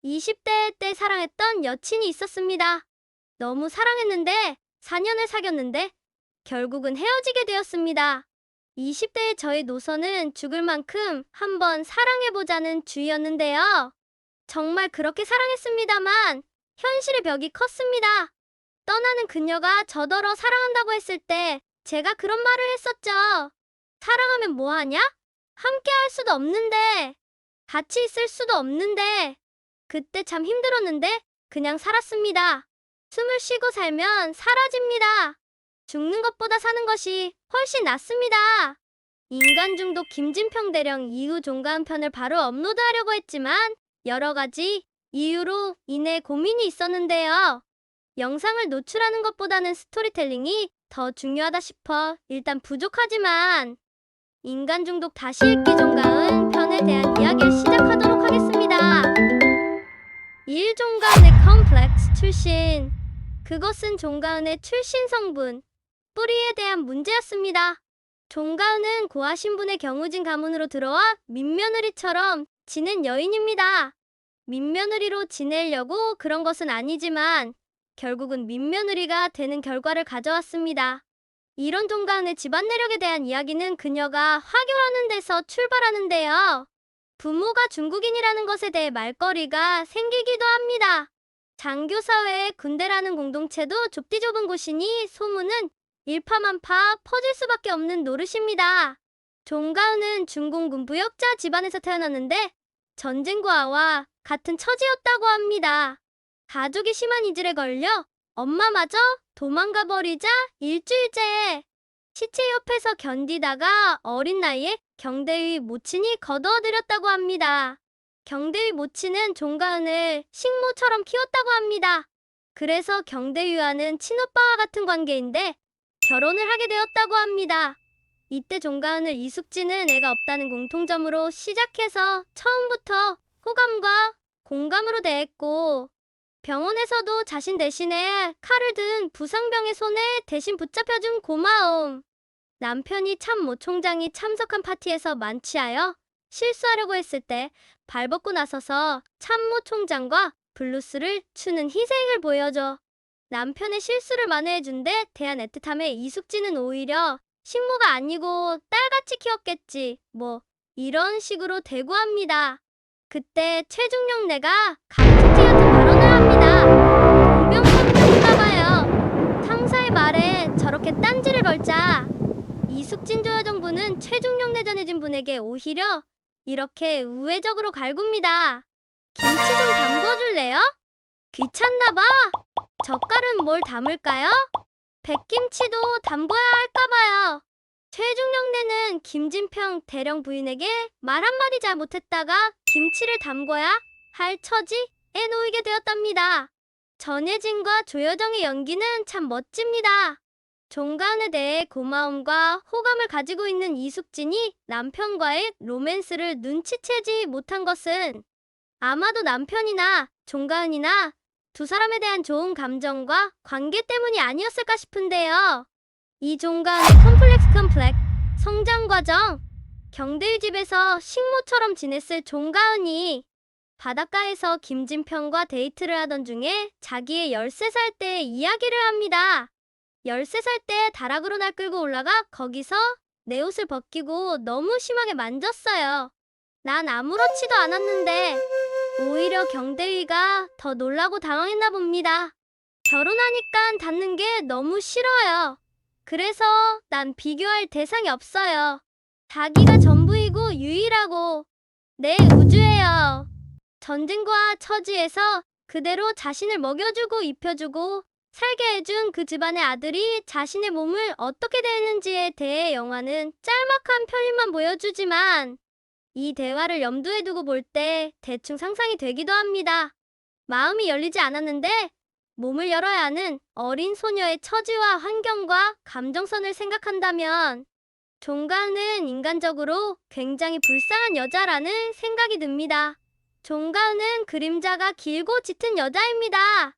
20대 때 사랑했던 여친이 있었습니다. 너무 사랑했는데 4년을 사귀었는데 결국은 헤어지게 되었습니다. 20대의 저의 노선은 죽을 만큼 한번 사랑해보자는 주의였는데요. 정말 그렇게 사랑했습니다만 현실의 벽이 컸습니다. 떠나는 그녀가 저더러 사랑한다고 했을 때 제가 그런 말을 했었죠. 사랑하면 뭐하냐? 함께 할 수도 없는데, 같이 있을 수도 없는데. 그때 참 힘들었는데 그냥 살았습니다. 숨을 쉬고 살면 사라집니다. 죽는 것보다 사는 것이 훨씬 낫습니다. 인간 중독 김진평 대령 이후 종가은 편을 바로 업로드하려고 했지만 여러 가지 이유로 인해 고민이 있었는데요. 영상을 노출하는 것보다는 스토리텔링이 더 중요하다 싶어 일단 부족하지만 인간 중독 다시 읽기 종가은 편에 대한 이야기를 시작하도록 하겠습니다. 1. 종가은의 컴플렉스 출신. 그것은 종가은의 출신 성분, 뿌리에 대한 문제였습니다. 종가은은 고아 신분의 경우진 가문으로 들어와 민며느리처럼 지낸 여인입니다. 민며느리로 지내려고 그런 것은 아니지만 결국은 민며느리가 되는 결과를 가져왔습니다. 이런 종가은의 집안 내력에 대한 이야기는 그녀가 화교라는 데서 출발하는데요. 부모가 중국인이라는 것에 대해 말거리가 생기기도 합니다. 장교사회의 군대라는 공동체도 좁디 좁은 곳이니 소문은 일파만파 퍼질 수밖에 없는 노릇입니다. 종가은은 중공군 부역자 집안에서 태어났는데 전쟁과와 같은 처지였다고 합니다. 가족이 심한 이질에 걸려 엄마마저 도망가 버리자 일주일째 시체 옆에서 견디다가 어린 나이에 경대위 모친이 거두어들였다고 합니다. 경대위 모친은 종가은을 식모처럼 키웠다고 합니다. 그래서 경대위와는 친오빠와 같은 관계인데 결혼을 하게 되었다고 합니다. 이때 종가은을 이숙진은 애가 없다는 공통점으로 시작해서 처음부터 호감과 공감으로 대했고 병원에서도 자신 대신에 칼을 든 부상병의 손에 대신 붙잡혀준 고마움. 남편이 참모 총장이 참석한 파티에서 만취하여 실수하려고 했을 때 발벗고 나서서 참모 총장과 블루스를 추는 희생을 보여줘 남편의 실수를 만회해준 데 대한 애틋함에 이숙진은 오히려 식모가 아니고 딸같이 키웠겠지 뭐 이런 식으로 대구합니다. 그때 최중령네가 감초티 같은 발언을 합니다. 동병상련인가봐요. 상사의 말에 저렇게 딴지를 걸자 이숙진 조여정부는 최중령내 전해진 분에게 오히려 이렇게 우회적으로 갈굽니다. 김치 좀 담궈줄래요? 귀찮나봐. 젓갈은 뭘 담을까요? 백김치도 담궈야 할까봐요. 최중령네는 김진평 대령 부인에게 말 한마디 잘 못했다가 김치를 담궈야 할 처지에 놓이게 되었답니다. 전혜진과 조여정의 연기는 참 멋집니다. 종가은에 대해 고마움과 호감을 가지고 있는 이숙진이 남편과의 로맨스를 눈치채지 못한 것은 아마도 남편이나 종가은이나 두 사람에 대한 좋은 감정과 관계 때문이 아니었을까 싶은데요. 이 종가은의 컴플렉스 성장 과정. 경대위 집에서 식모처럼 지냈을 종가은이 바닷가에서 김진평과 데이트를 하던 중에 자기의 13살 때의 이야기를 합니다. 13살 때 다락으로 날 끌고 올라가 거기서 내 옷을 벗기고 너무 심하게 만졌어요. 난 아무렇지도 않았는데 오히려 경대위가 더 놀라고 당황했나 봅니다. 결혼하니까 닿는 게 너무 싫어요. 그래서 난 비교할 대상이 없어요. 자기가 전부이고 유일하고 내 우주예요. 전쟁과 처지에서 그대로 자신을 먹여주고 입혀주고 살게 해준 그 집안의 아들이 자신의 몸을 어떻게 대했는지에 대해 영화는 짤막한 편입만 보여주지만 이 대화를 염두에 두고 볼 때 대충 상상이 되기도 합니다. 마음이 열리지 않았는데 몸을 열어야 하는 어린 소녀의 처지와 환경과 감정선을 생각한다면 종가은은 인간적으로 굉장히 불쌍한 여자라는 생각이 듭니다. 종가은은 그림자가 길고 짙은 여자입니다.